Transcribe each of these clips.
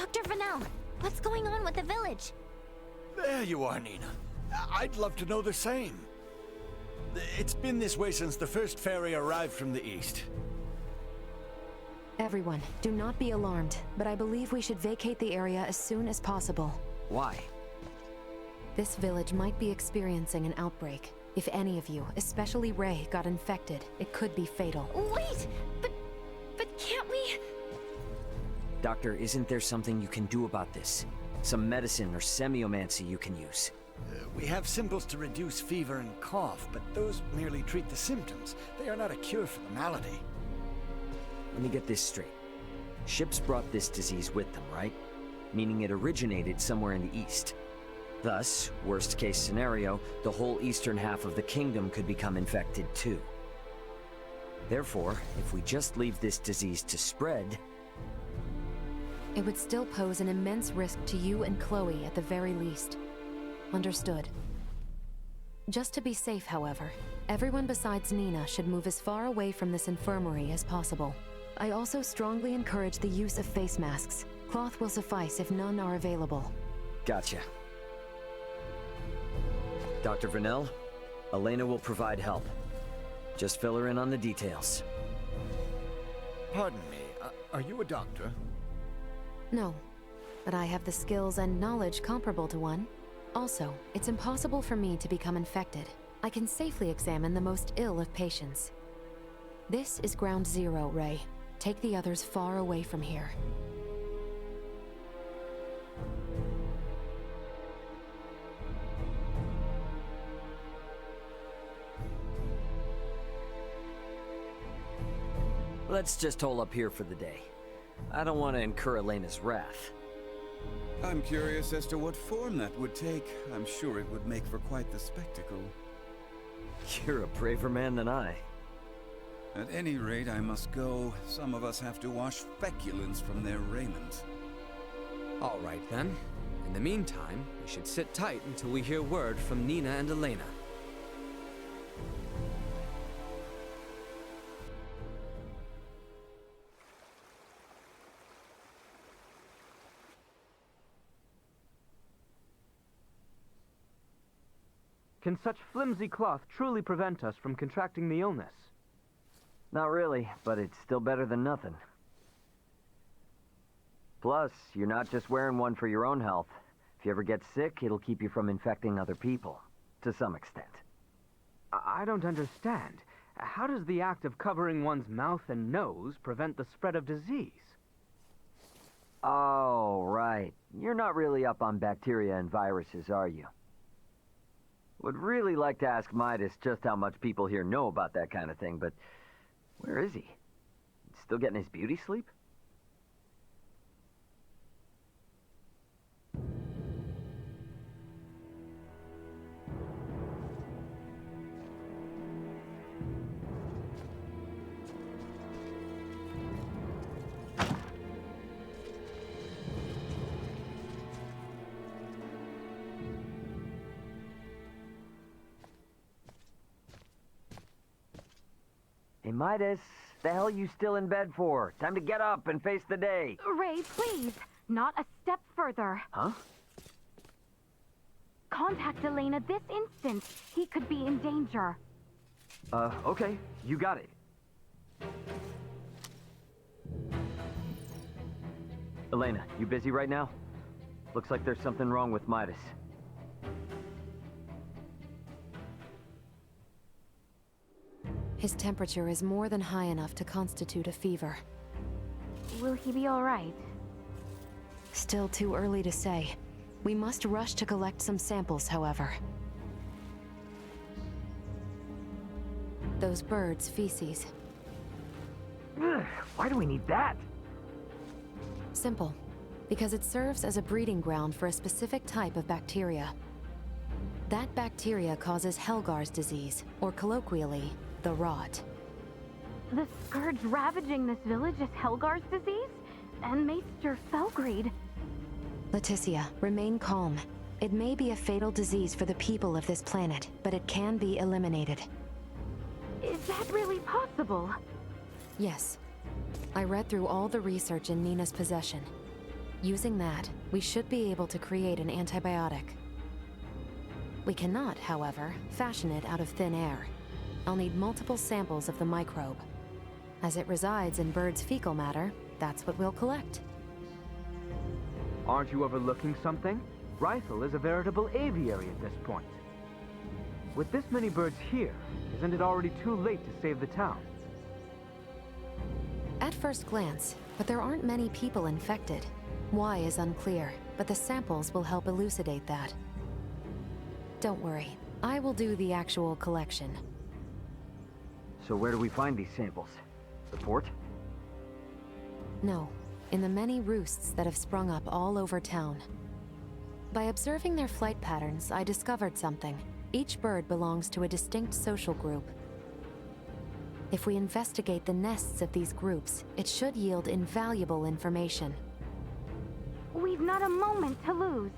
Dr. Vanel, what's going on with the village? There you are, Nina. I'd love to know the same. It's been this way since the first ferry arrived from the east. Everyone, do not be alarmed, but I believe we should vacate the area as soon as possible. Why? This village might be experiencing an outbreak. If any of you, especially Ray, got infected, it could be fatal. Wait! But can't we... Doctor, isn't there something you can do about this? Some medicine or semiomancy you can use? We have simples to reduce fever and cough, but those merely treat the symptoms. They are not a cure for the malady. Let me get this straight. Ships brought this disease with them, right? Meaning it originated somewhere in the east. Thus, worst case scenario, the whole eastern half of the kingdom could become infected too. Therefore, if we just leave this disease to spread... It would still pose an immense risk to you and Chloe at the very least. Understood. Just to be safe, however, everyone besides Nina should move as far away from this infirmary as possible. I also strongly encourage the use of face masks. Cloth will suffice if none are available. Gotcha. Dr. Vanel, Elena will provide help. Just fill her in on the details. Pardon me, are you a doctor? No, but I have the skills and knowledge comparable to one. Also, it's impossible for me to become infected. I can safely examine the most ill of patients. This is ground zero, Ray. Take the others far away from here. Let's just hole up here for the day. I don't want to incur Elena's wrath. I'm curious as to what form that would take. I'm sure it would make for quite the spectacle. You're a braver man than I. At any rate, I must go. Some of us have to wash feculence from their raiment. All right, then. In the meantime, we should sit tight until we hear word from Nina and Elena. Can such flimsy cloth truly prevent us from contracting the illness? Not really, but it's still better than nothing. Plus, you're not just wearing one for your own health. If you ever get sick, it'll keep you from infecting other people, to some extent. I don't understand. How does the act of covering one's mouth and nose prevent the spread of disease? Oh, right. You're not really up on bacteria and viruses, are you? Would really like to ask Midas just how much people here know about that kind of thing, but where is he? Still getting his beauty sleep? Hey, Midas, the hell you still in bed for? Time to get up and face the day. Ray, please. Not a step further. Huh? Contact Elena this instant. He could be in danger. Okay. You got it. Elena, you busy right now? Looks like there's something wrong with Midas. His temperature is more than high enough to constitute a fever. Will he be all right? Still too early to say. We must rush to collect some samples, however. Those birds' feces. Ugh, why do we need that? Simple. Because it serves as a breeding ground for a specific type of bacteria. That bacteria causes Helgar's disease, or colloquially, the rot. The scourge ravaging this village is Helgar's disease? And Maester Felgreed. Leticia, remain calm. It may be a fatal disease for the people of this planet, but it can be eliminated. Is that really possible? Yes. I read through all the research in Nina's possession. Using that, we should be able to create an antibiotic. We cannot, however, fashion it out of thin air. I'll need multiple samples of the microbe. As it resides in birds' fecal matter, that's what we'll collect. Aren't you overlooking something? Rifle is a veritable aviary at this point. With this many birds here, isn't it already too late to save the town? At first glance, but there aren't many people infected. Why is unclear, but the samples will help elucidate that. Don't worry, I will do the actual collection. So where do we find these samples? The port? No, in the many roosts that have sprung up all over town. By observing their flight patterns, I discovered something. Each bird belongs to a distinct social group. If we investigate the nests of these groups, it should yield invaluable information. We've not a moment to lose.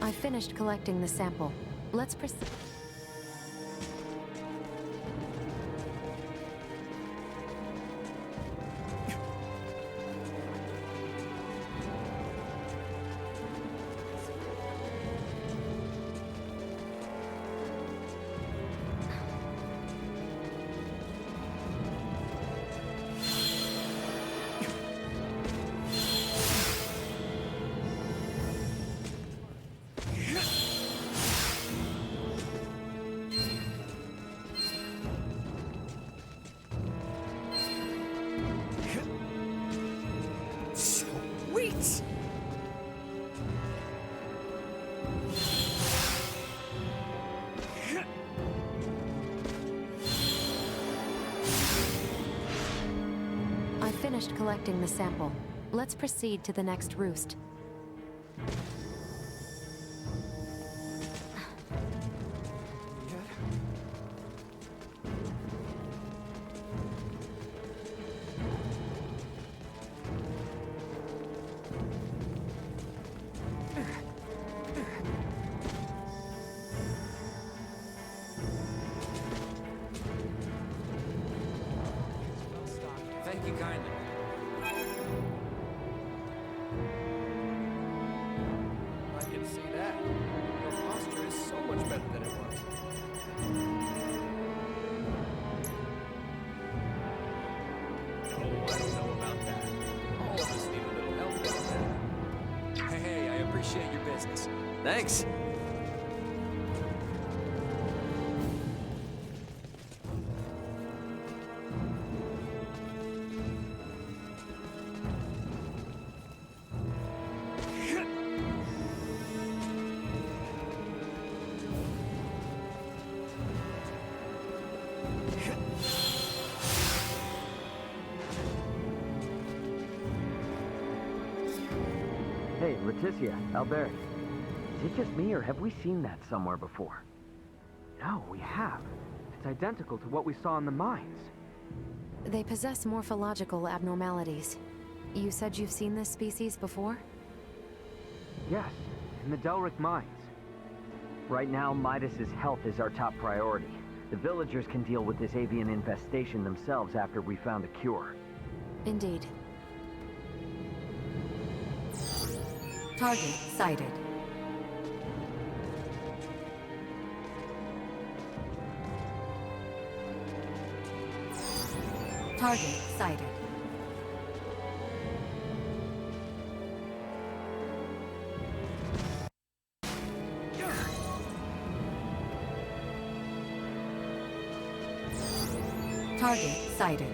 I finished collecting the sample. Let's proceed. Sweet! I finished collecting the sample. Let's proceed to the next roost. Thank you kindly. I can see that. Your posture is so much better than it was. Oh, I don't know about that. All of us need a little help with that. Hey, I appreciate your business. Thanks. Hey, Leticia, Albert. Is it just me, or have we seen that somewhere before? No, we have. It's identical to what we saw in the mines. They possess morphological abnormalities. You said you've seen this species before? Yes, in the Delric mines. Right now, Midas's health is our top priority. The villagers can deal with this avian infestation themselves after we found a cure. Indeed. Target sighted. Target sighted. Target sighted.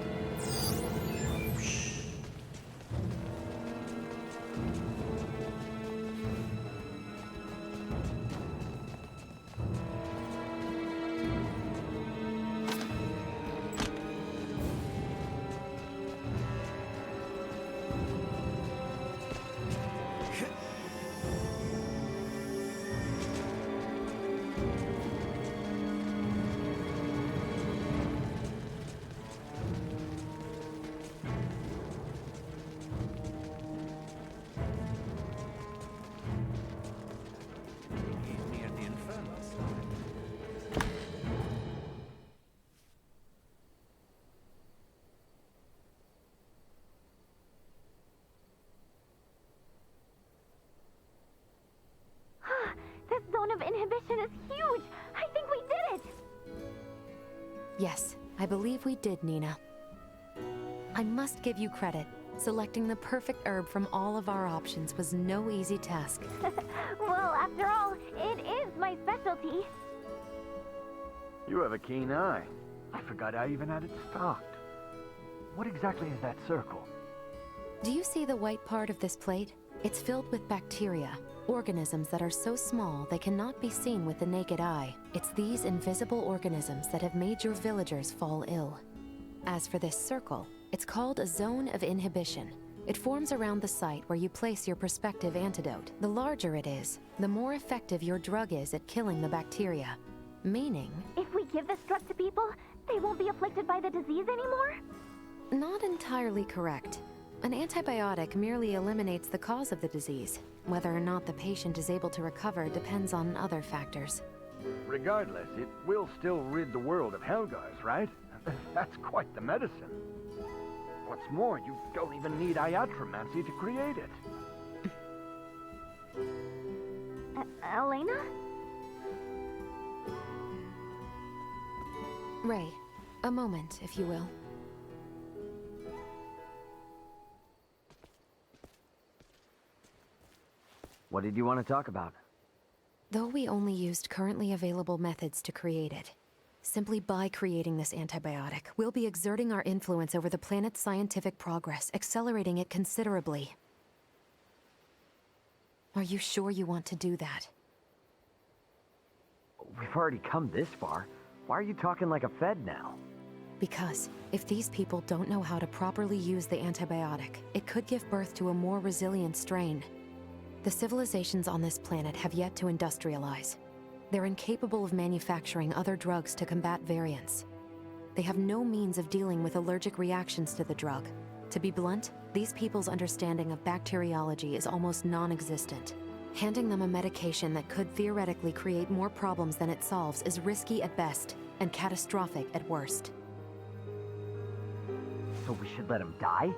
Yes, I believe we did, Nina. I must give you credit. Selecting the perfect herb from all of our options was no easy task. Well, after all, it is my specialty. You have a keen eye. I forgot I even had it stocked. What exactly is that circle? Do you see the white part of this plate? It's filled with bacteria, organisms that are so small they cannot be seen with the naked eye. It's these invisible organisms that have made your villagers fall ill. As for this circle, it's called a zone of inhibition. It forms around the site where you place your prospective antidote. The larger it is, the more effective your drug is at killing the bacteria. Meaning... If we give this drug to people, they won't be afflicted by the disease anymore? Not entirely correct. An antibiotic merely eliminates the cause of the disease. Whether or not the patient is able to recover depends on other factors. Regardless, it will still rid the world of Helgars, right? That's quite the medicine. What's more, you don't even need iatromancy to create it. Elena? Ray, a moment, if you will. What did you want to talk about? Though we only used currently available methods to create it, simply by creating this antibiotic, we'll be exerting our influence over the planet's scientific progress, accelerating it considerably. Are you sure you want to do that? We've already come this far. Why are you talking like a Fed now? Because if these people don't know how to properly use the antibiotic, it could give birth to a more resilient strain. The civilizations on this planet have yet to industrialize. They're incapable of manufacturing other drugs to combat variants. They have no means of dealing with allergic reactions to the drug. To be blunt, these people's understanding of bacteriology is almost non-existent. Handing them a medication that could theoretically create more problems than it solves is risky at best, and catastrophic at worst. So we should let him die?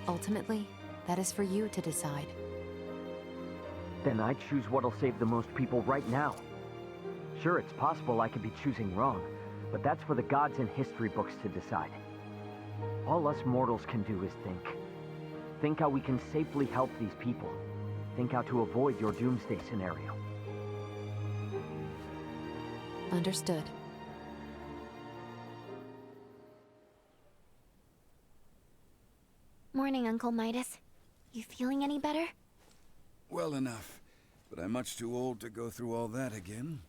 Ultimately, that is for you to decide. Then I choose what'll save the most people right now. Sure, it's possible I could be choosing wrong, but that's for the gods and history books to decide. All us mortals can do is think. Think how we can safely help these people. Think how to avoid your doomsday scenario. Understood. Morning, Uncle Midas. You feeling any better? Well enough, but I'm much too old to go through all that again.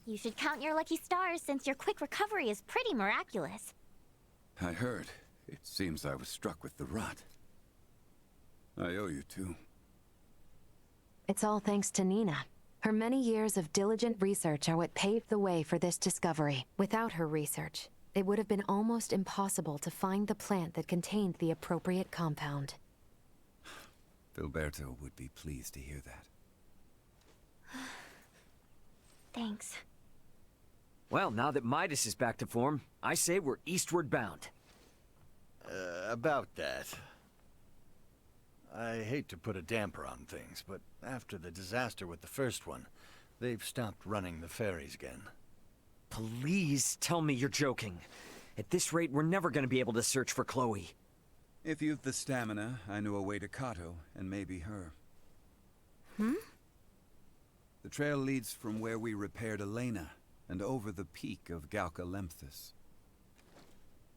You should count your lucky stars since your quick recovery is pretty miraculous. I heard. It seems I was struck with the rot. I owe you two. It's all thanks to Nina. Her many years of diligent research are what paved the way for this discovery. Without her research, it would have been almost impossible to find the plant that contained the appropriate compound. Filberto would be pleased to hear that. Thanks. Well, now that Midas is back to form, I say we're eastward bound. About that. I hate to put a damper on things, but after the disaster with the first one, they've stopped running the ferries again. Please tell me you're joking. At this rate, we're never going to be able to search for Chloe. If you've the stamina, I know a way to Kato, and maybe her. The trail leads from where we repaired Elena, and over the peak of Galca-Lemphis.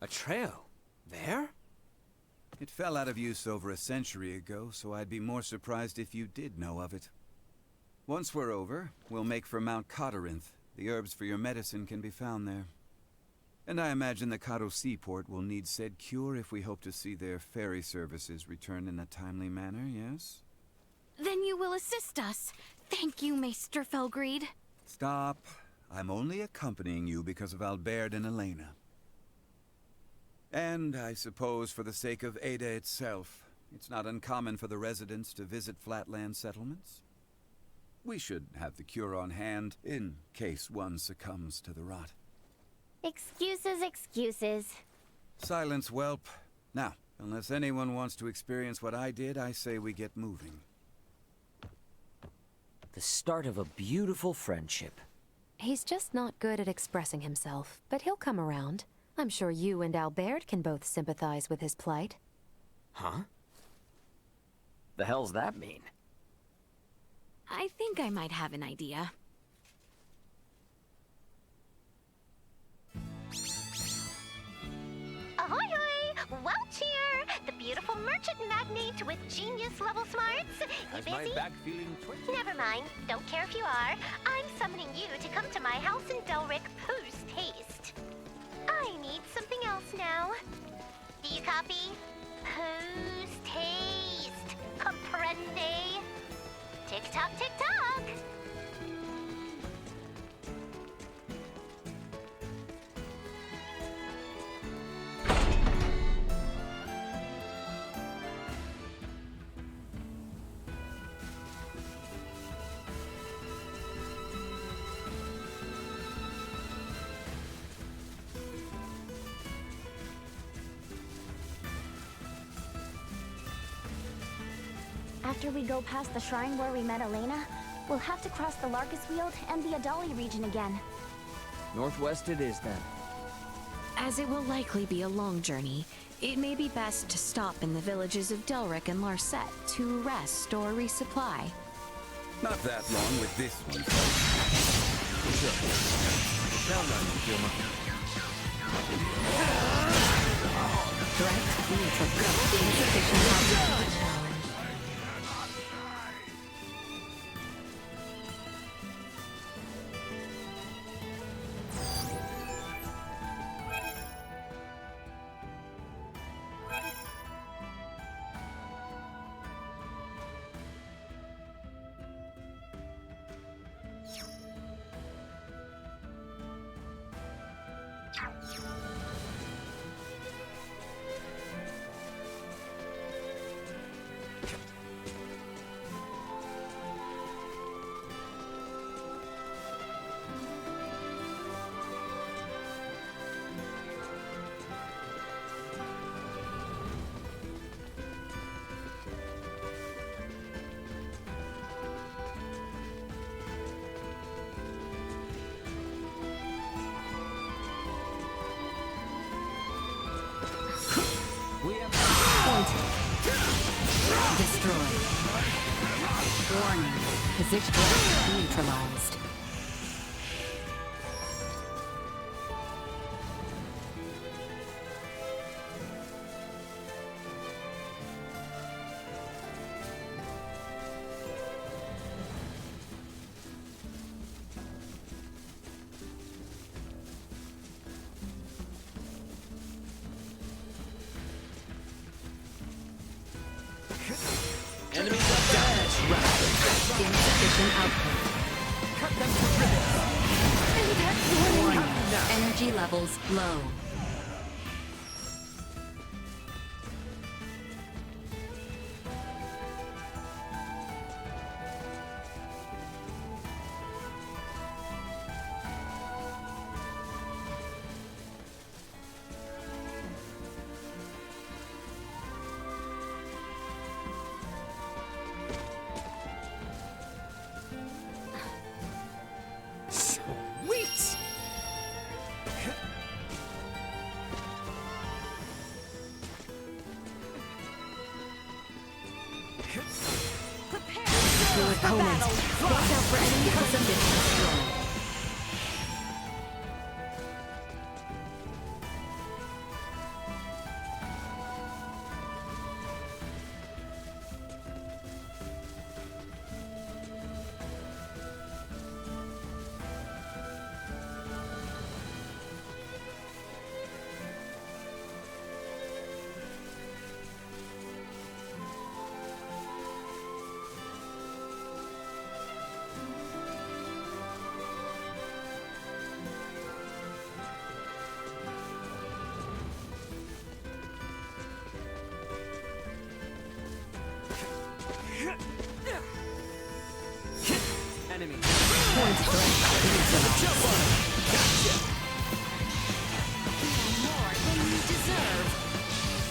A trail? There? It fell out of use over a century ago, so I'd be more surprised if you did know of it. Once we're over, we'll make for Mount Cotarinth. The herbs for your medicine can be found there. And I imagine the Kato seaport will need said cure if we hope to see their ferry services return in a timely manner, yes? Then you will assist us. Thank you, Maester Felgreed. Stop. I'm only accompanying you because of Albert and Elena. And I suppose for the sake of Ada itself, it's not uncommon for the residents to visit flatland settlements. We should have the cure on hand in case one succumbs to the rot. Excuses, excuses. Silence, whelp. Now, unless anyone wants to experience what I did, I say we get moving. The start of a beautiful friendship. He's just not good at expressing himself, but he'll come around. I'm sure you and Albert can both sympathize with his plight. Huh? The hell's that mean? I think I might have an idea. Ahoy hoy! Welch here! The beautiful merchant magnate with genius-level smarts. You Has my busy? back feeling twitchy? Never mind. Don't care if you are. I'm summoning you to come to my house in Delric post-haste. I need something else now. Do you copy? Post-haste. Comprende? Tick-tock, tick-tock! After we go past the shrine where we met Elena, we'll have to cross the Larkus Weald and the Adali region again. Northwest it is, then. As it will likely be a long journey, it may be best to stop in the villages of Delric and Larset to rest or resupply. Not that long with this one. Count on you, Juma. Threat neutral. Insufficient cognitive challenge. Destroyed. Warning. Position neutralized. Enemies up there! Insufficient output. Cut them to ribbons! Warning. Energy levels low. Sweet! Your opponent. Watch out for enemy position destroyed. Enemy. Point threat neutralized. Jump on him! Gotcha! More than you deserve.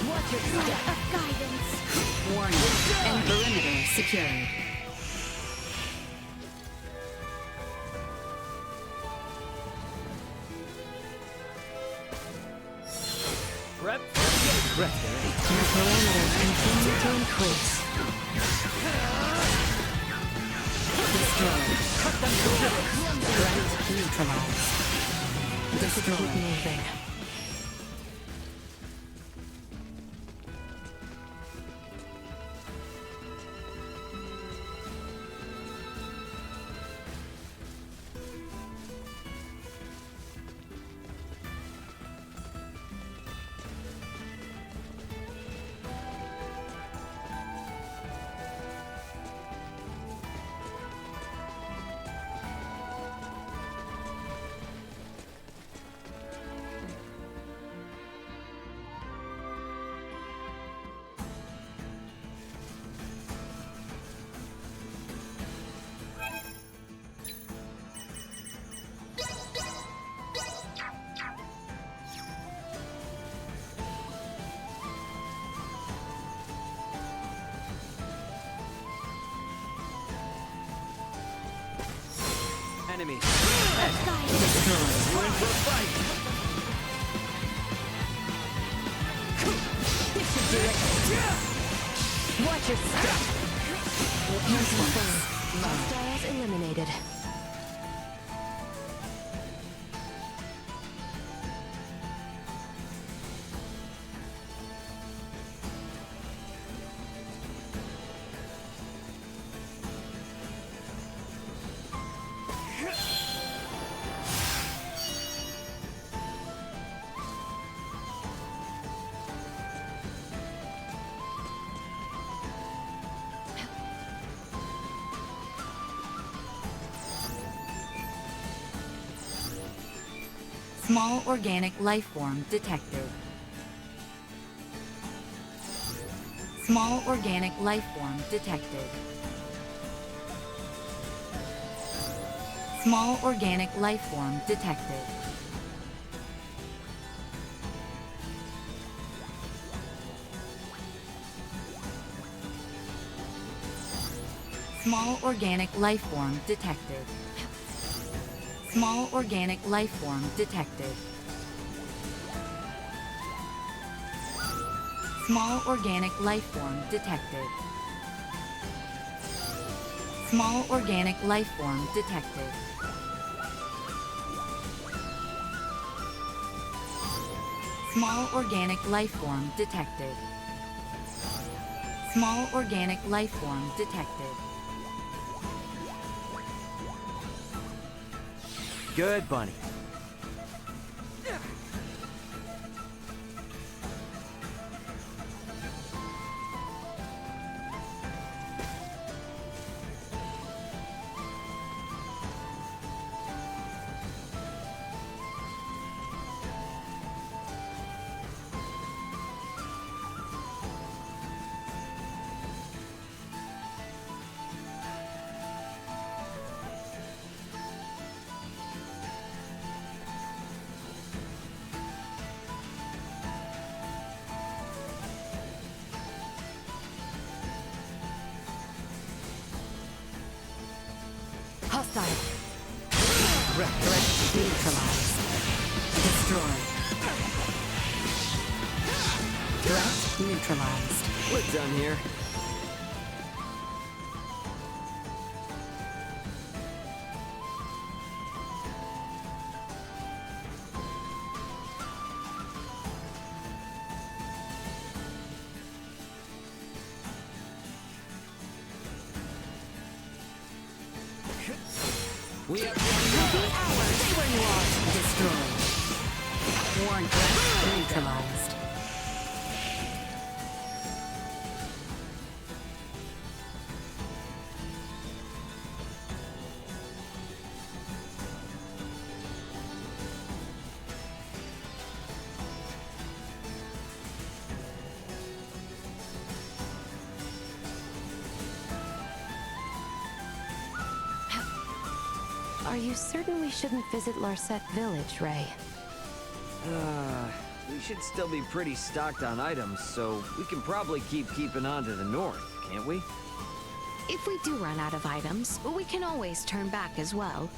Watch your step. Of guidance. Warning. And perimeter secured. Prep for the Your parameters continue to increase. Destroyed. Threat neutralized. Just keep moving. Enemy. We're in for a fight! This should do it. Watch your step. Hostiles eliminated. Small organic life form detected. Small organic life form detected. Small organic life form detected. Small organic life form detected. Small organic life form detected. Small organic life form detected. Small organic life form detected. Small organic life form detected. Small organic life form detected. Good, Bunny. Hostile. Threat neutralized. Destroyed. Threat neutralized. We're done here. We have Stay where you are. Destroyed. Warn threat neutralized. Are you certain we shouldn't visit Larset Village, Ray? We should still be pretty stocked on items, so we can probably keeping on to the north, can't we? If we do run out of items, we can always turn back as well.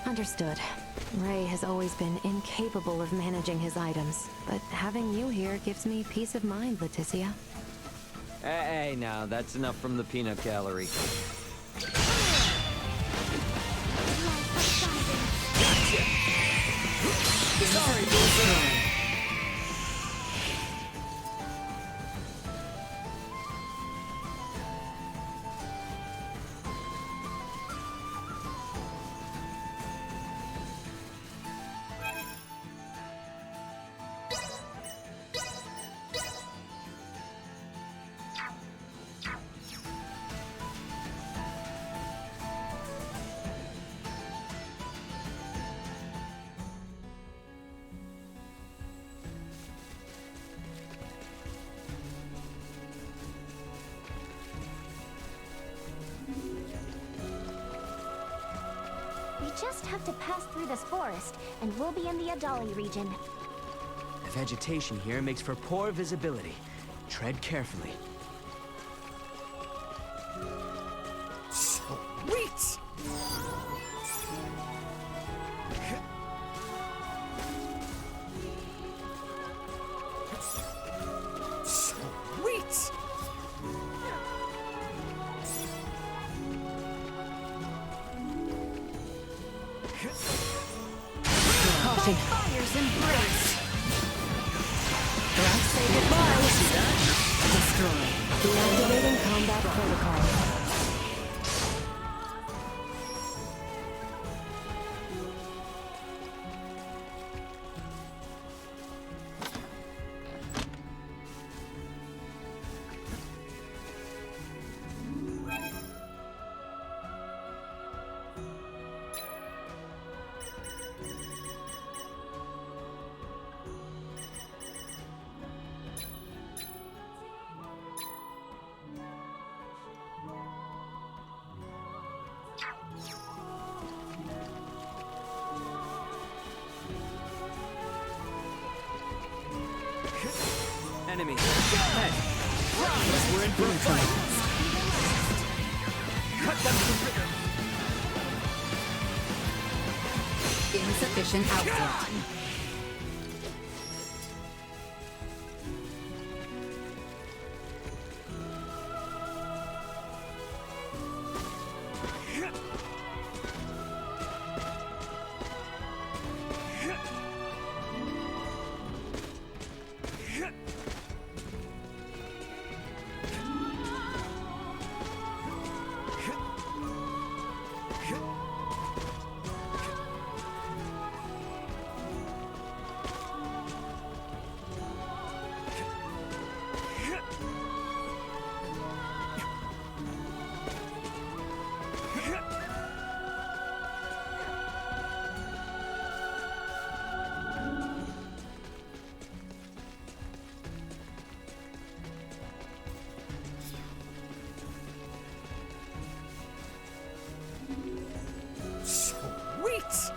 Understood. Ray has always been incapable of managing his items, but having you here gives me peace of mind, Leticia. Hey, now, that's enough from the peanut gallery. Sorry, Bullseye. We just have to pass through this forest, and we'll be in the Adali region. The vegetation here makes for poor visibility. Tread carefully. Sweet! Sweet! Caution. Fire's embrace. Let's say goodbye. Destroy. Deactivating combat protocol. Enemy. Head. We're in for a fight. Cut them to rhythm. Insufficient output. Sweet!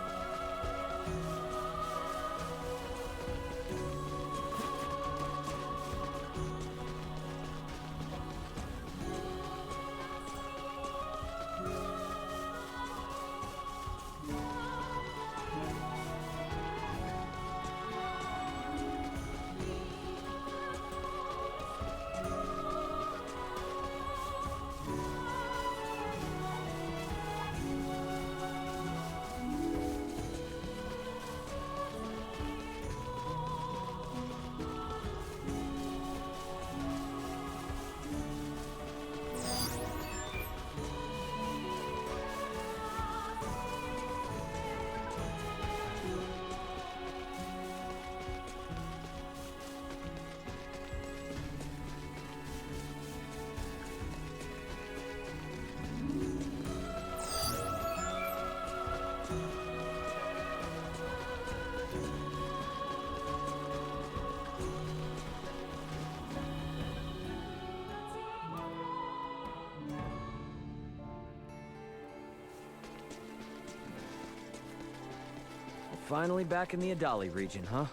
Finally back in the Adali region, huh?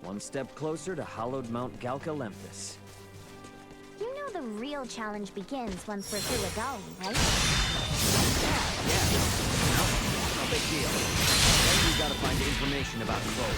One step closer to hallowed Mount Galca-Lempus. You know the real challenge begins once we're through Adali, right? big deal. Then we gotta find information about Chloe.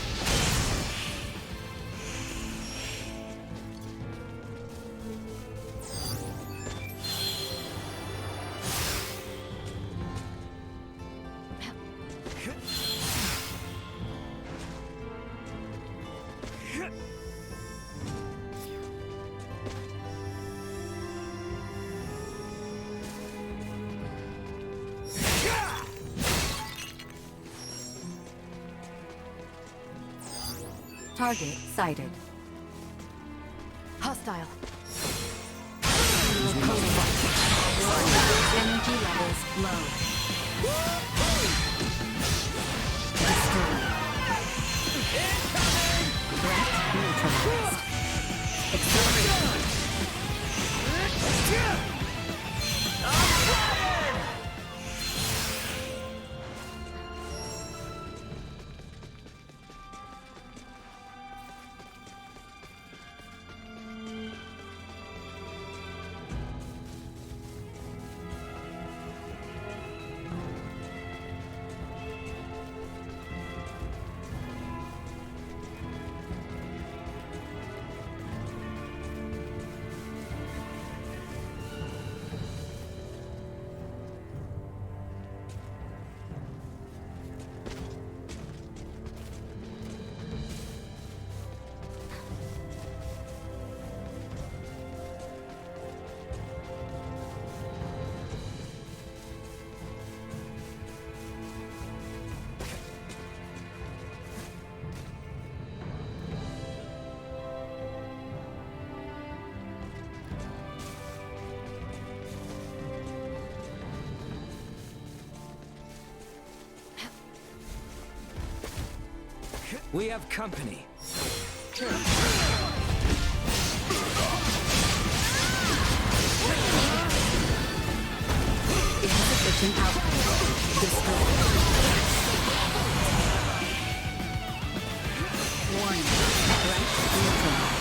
Target sighted. Hostile. Energy levels low. Destroyed. Threat neutralized. Acceleration. We have company. Insufficient output. Destroyed. Warning. Threat neutralized.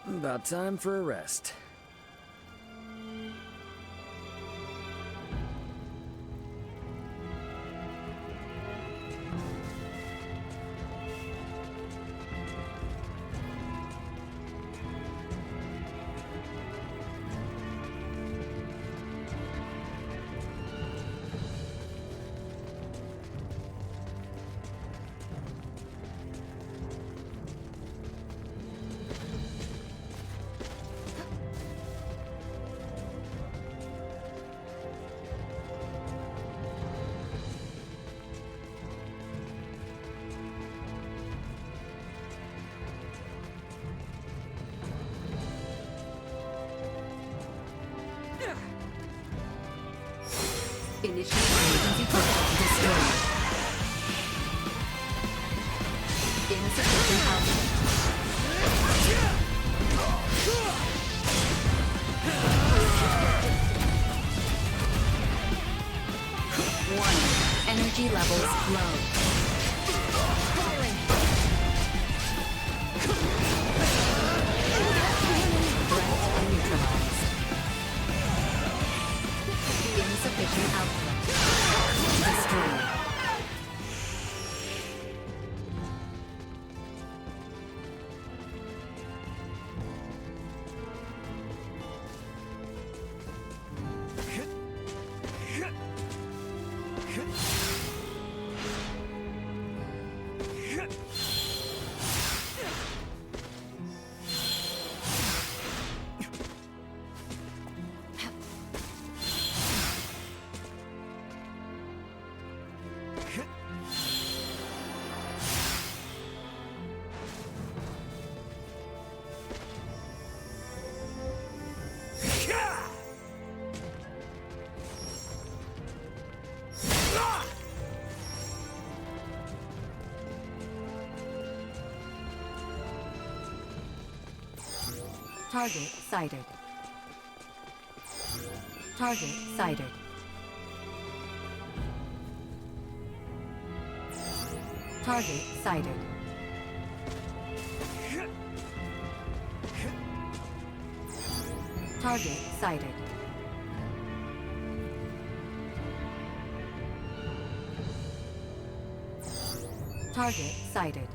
About time for a rest. Initiate emergency protocol destroyed. Insufficient output. Warning. Energy levels low. Threat neutralized. Insufficient output. Destroyed. Target sighted. Target sighted. Target sighted. Target sighted. Target sighted.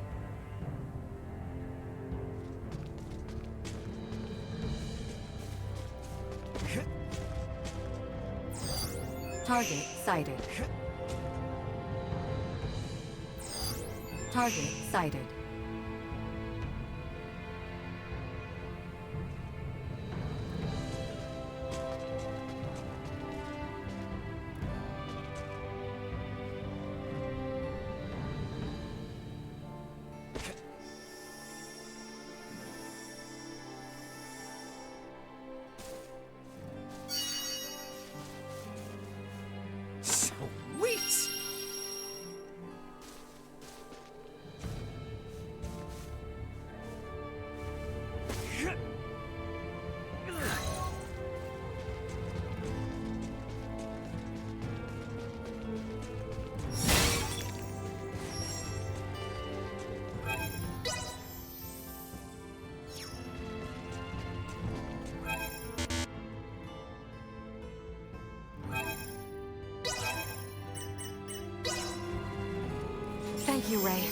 Target sighted. Target sighted. Sweet! Thank you, Ray.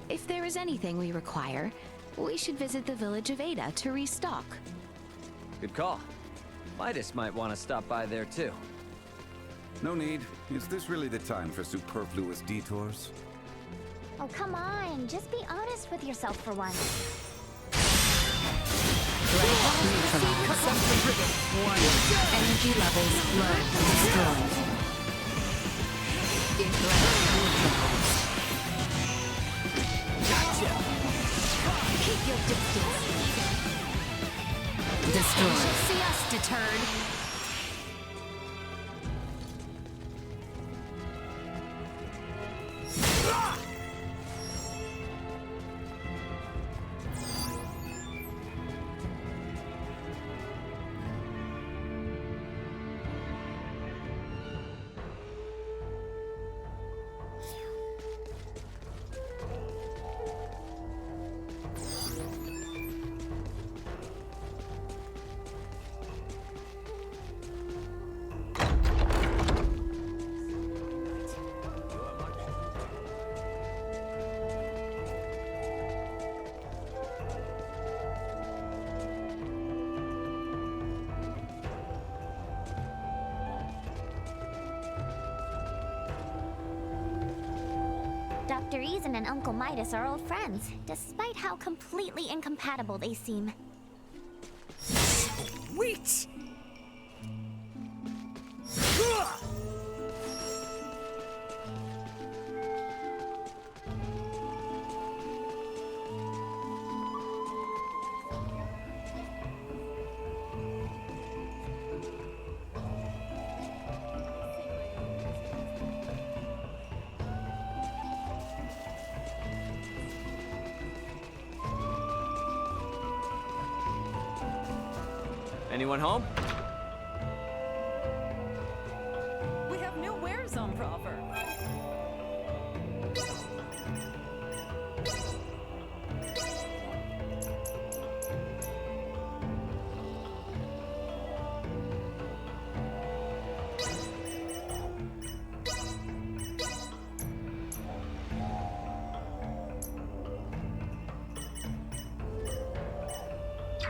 If there is anything we require, we should visit the village of Ada to restock. Good call. Midas might want to stop by there too. No need. Is this really the time for superfluous detours? Oh, come on. Just be honest with yourself for once. Energy levels low. Destroyed. Gotcha! Keep your distance. Destroyed. See us deterred. Dr. Eason and Uncle Midas are old friends, despite how completely incompatible they seem. Sweet! Anyone home? We have new wares on for offer.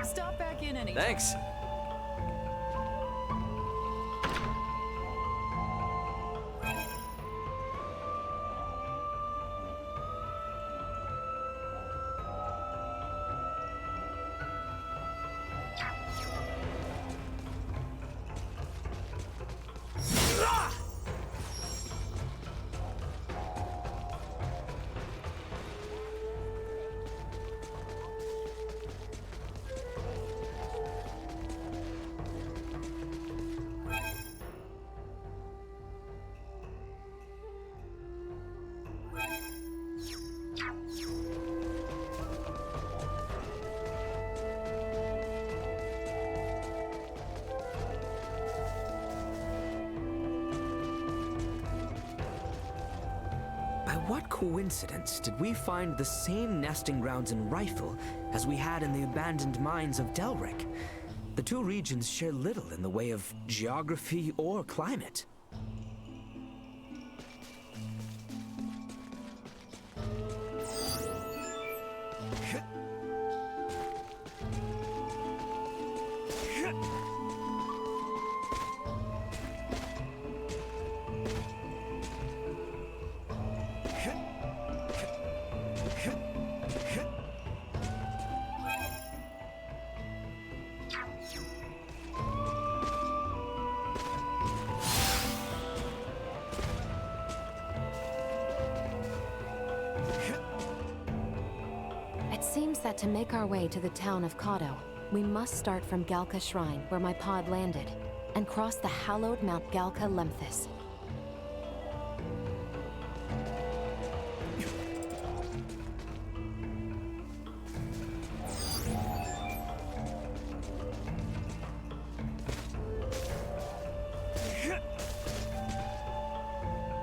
Stop back in anytime. Thanks. what coincidence did we find the same nesting grounds and rifle as we had in the abandoned mines of Delric? The two regions share little in the way of geography or climate. It seems that to make our way to the town of Kato, we must start from Galka Shrine, where my pod landed, and cross the hallowed Mount Galka Lemthis.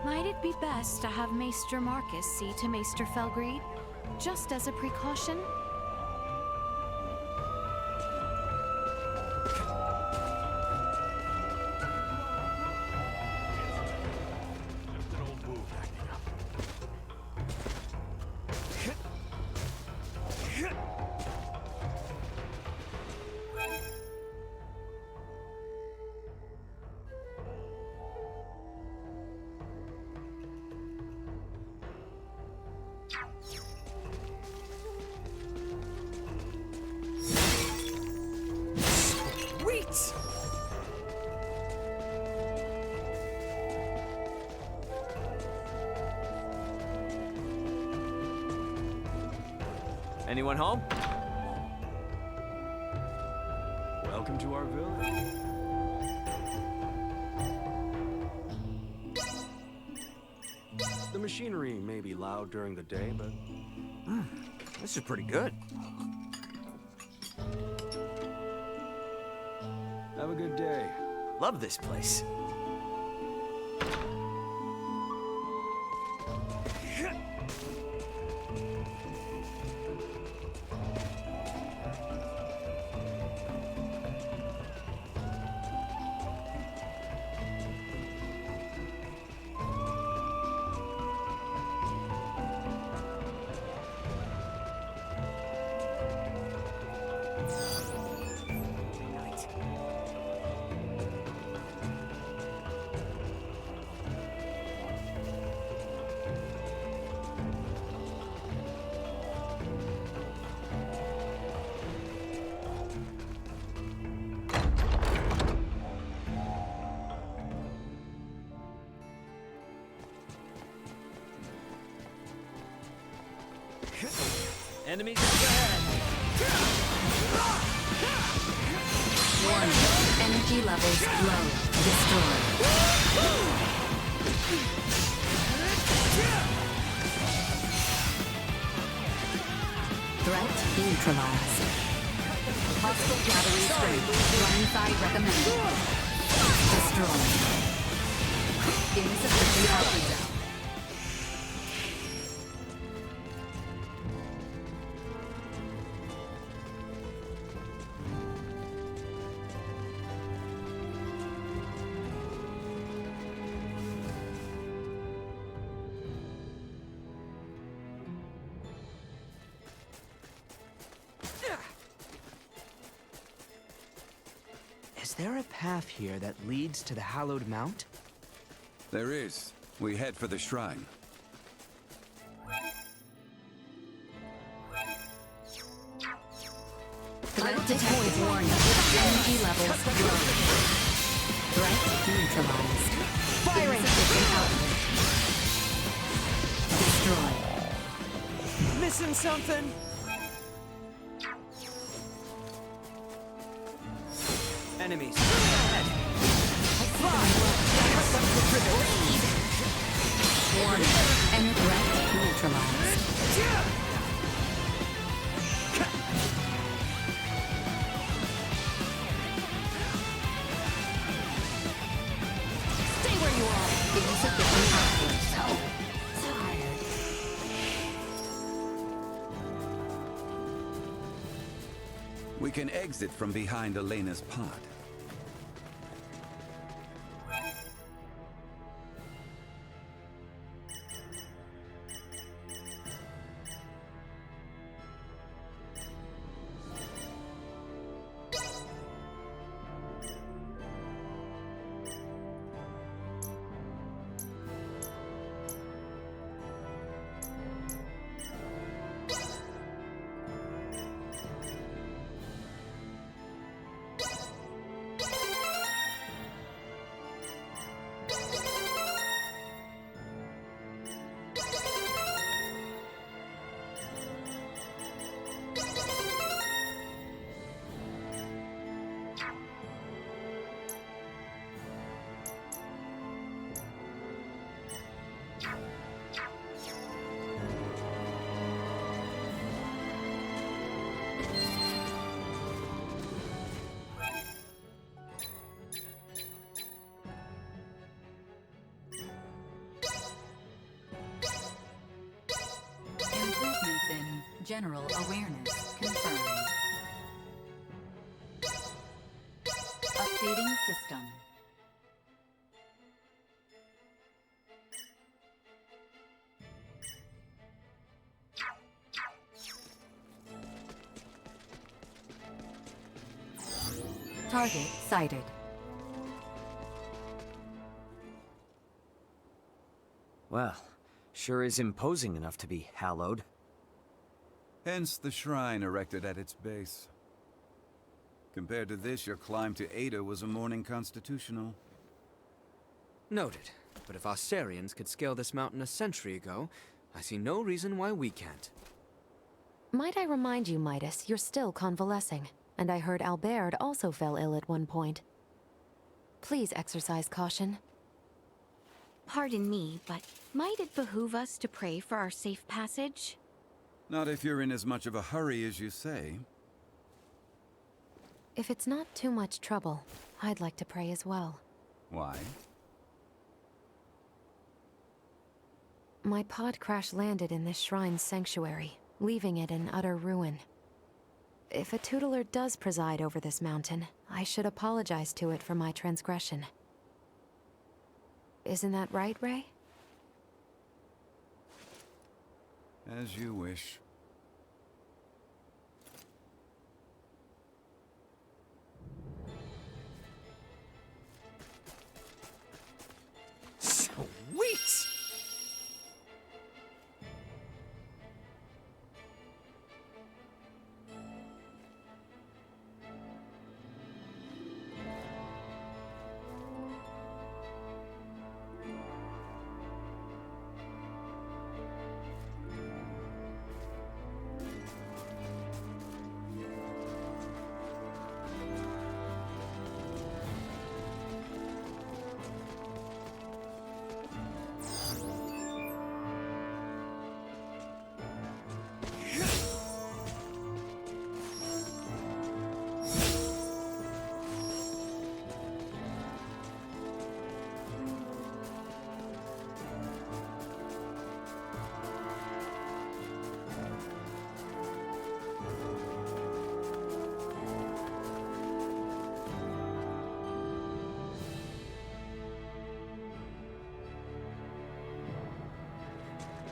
Might it be best to have Maester Marcus see to Maester Felgreed, just as a precaution? Just an old wound acting up. Sweet! Anyone home? Welcome to our village. The machinery may be loud during the day, but This is pretty good. have a good day. Love this place. Enemies up ahead. Warning. Energy levels low. Destroyed. Threat neutralized. Hostile gathering strength. Blindside recommended. Destroyed. Insufficient power down. Is there a path here that leads to the hallowed mount? There is. We head for the shrine. Threat detected. Warning. Energy levels low. Threat neutralized. Firing. Insufficient output. Destroyed. Missing something? Enemies. Ahead. Warning. And threat neutralized. Stay where you are. Insufficient output. So tired. We can exit from behind Elena's pod. Improvements in general awareness confirmed. Updating system. Target sighted. Well, sure is imposing enough to be hallowed. Hence the shrine erected at its base. Compared to this, your climb to Ada was a morning constitutional. Noted. But if Aussarians could scale this mountain a century ago, I see no reason why we can't. Might I remind you, Midas, you're still convalescing. And I heard Albert also fell ill at one point. Please exercise caution. Pardon me, but might it behoove us to pray for our safe passage? Not if you're in as much of a hurry as you say. If it's not too much trouble, I'd like to pray as well. Why? My pod crash-landed in this shrine's sanctuary, leaving it in utter ruin. If a tutelar does preside over this mountain, I should apologize to it for my transgression. Isn't that right, Ray? As you wish. Sweet!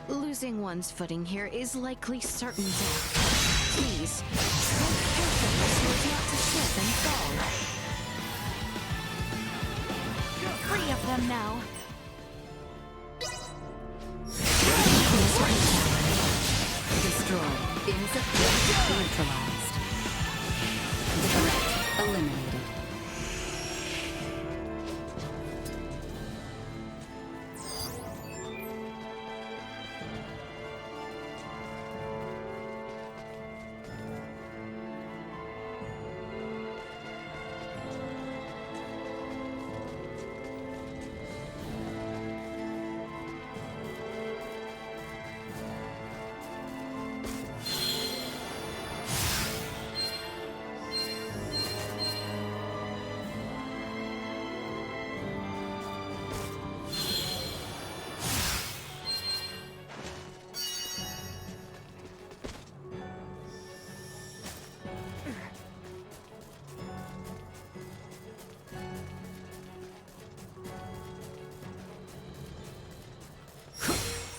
Losing one's footing here is likely certain death. Please, tread carefully so as not to slip and fall. You're free of them now. Destroyed. Insufficient. Neutralized. Threat eliminated.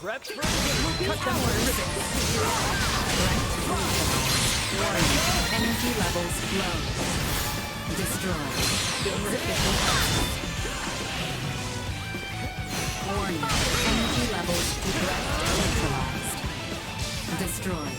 Prep for cut them to ribbons. Warning. Energy levels low. Destroy. Insufficient funds. Warning. Energy levels neutralized. Destroy.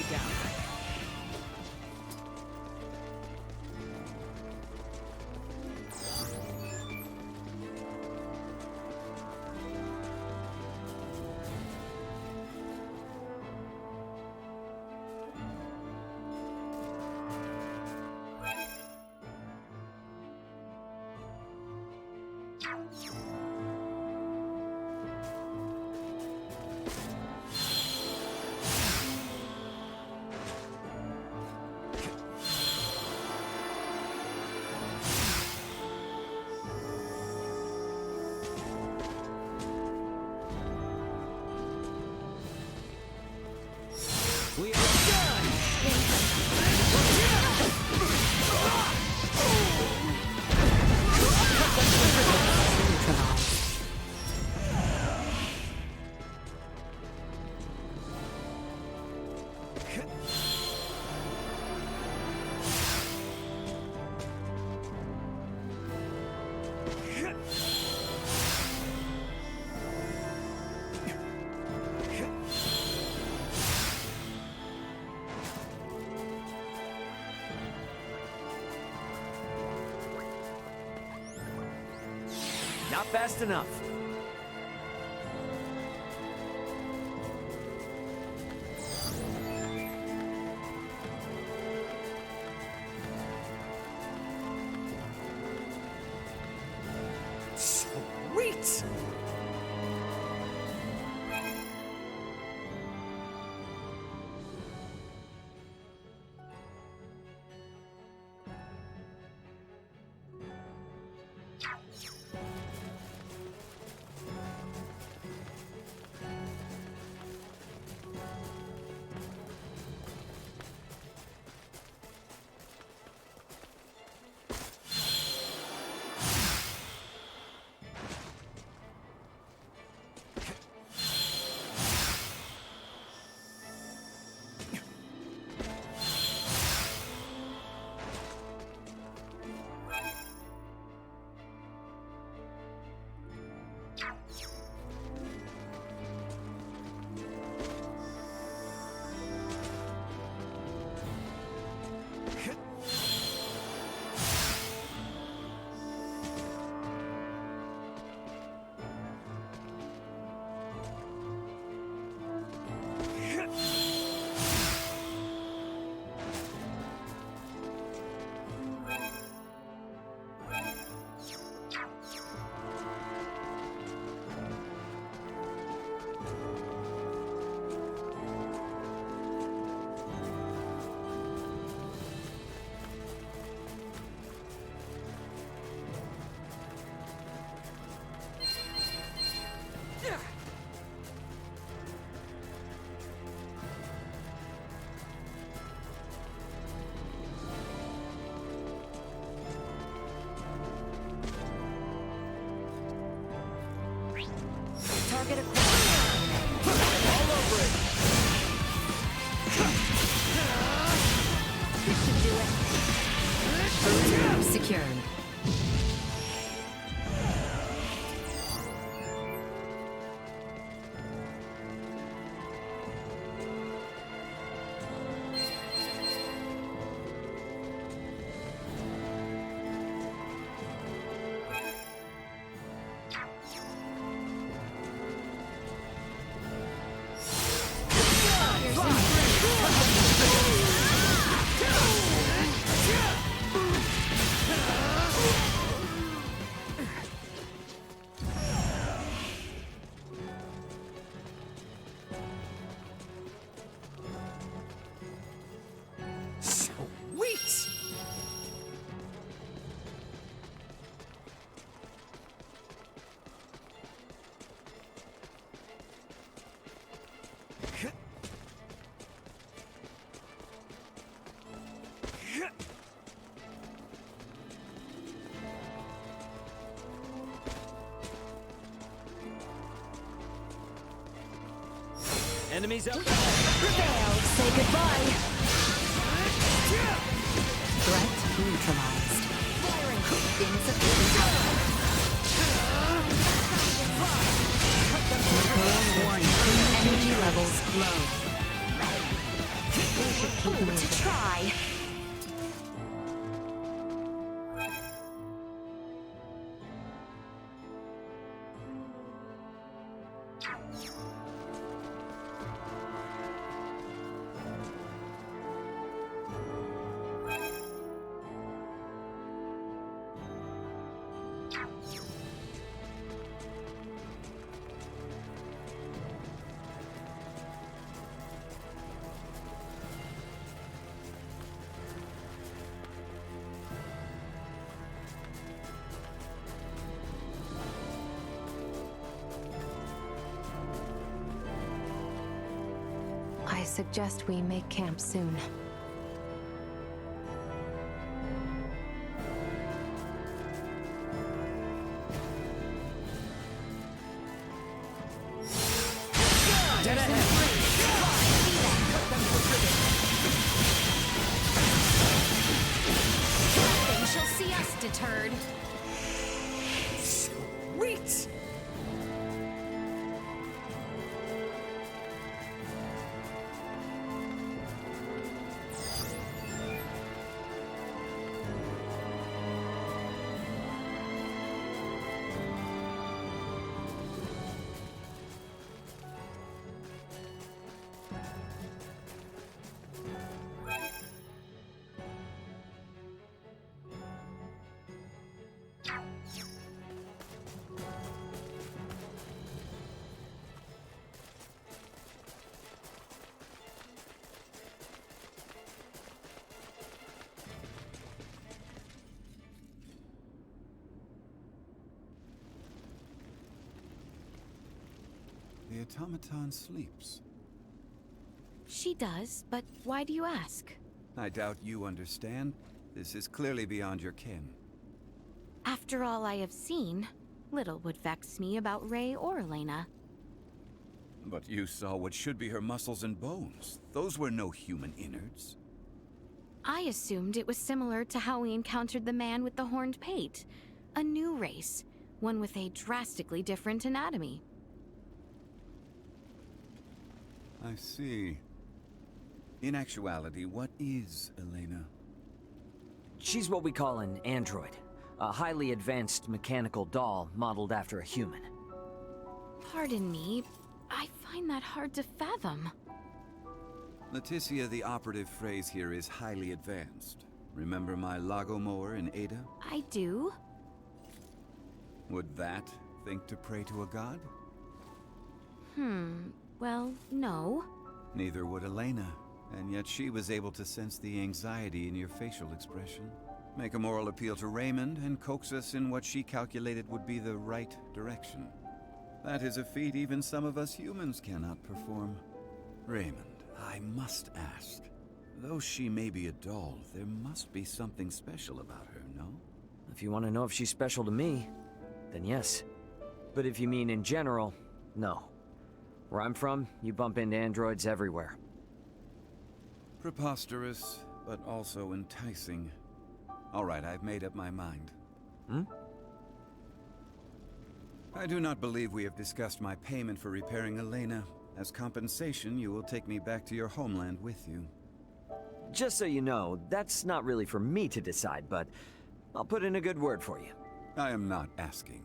We are done! Not fast enough. Sweet! Target acquired. All over it. This should do it. Secured. Enemies up. Prevail! Say goodbye! Threat neutralized. Insufficient. Warning. Energy levels low. To try! I suggest we make camp soon. Dead ahead! Nothing shall see us deterred. Sweet! The automaton sleeps. She does, but why do you ask? I doubt you understand. This is clearly beyond your ken. After all I have seen, little would vex me about Ray or Elena. But you saw what should be her muscles and bones. Those were no human innards. I assumed it was similar to how we encountered the man with the horned pate. A new race, one with a drastically different anatomy. I see. In actuality, what is Elena? She's what we call an android. A highly advanced mechanical doll modeled after a human. Pardon me, I find that hard to fathom. Leticia, the operative phrase here is highly advanced. Remember my Lagomower in Ada? I do. Would that think to pray to a god? Well, no. Neither would Elena, and yet she was able to sense the anxiety in your facial expression, make a moral appeal to Raymond, and coax us in what she calculated would be the right direction. That is a feat even some of us humans cannot perform. Raymond, I must ask. Though she may be a doll, there must be something special about her, no? If you want to know if she's special to me, then yes. But if you mean in general, no. Where I'm from, you bump into androids everywhere. Preposterous, but also enticing. All right, I've made up my mind. I do not believe we have discussed my payment for repairing Elena. As compensation, you will take me back to your homeland with you. Just so you know, that's not really for me to decide, but I'll put in a good word for you. I am not asking.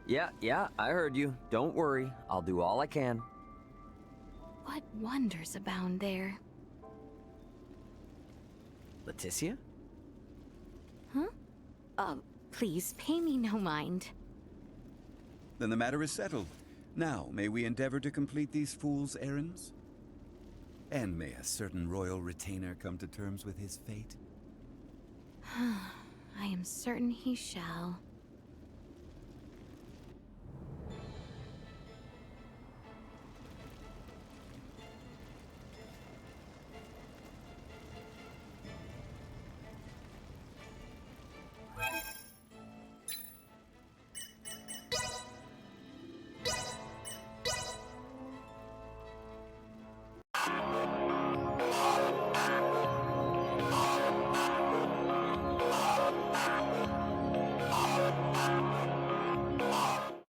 Yeah, I heard you. Don't worry, I'll do all I can. What wonders abound there? Leticia? Huh? Please, pay me no mind. Then the matter is settled. Now, may we endeavor to complete these fools' errands? And may a certain royal retainer come to terms with his fate? I am certain he shall.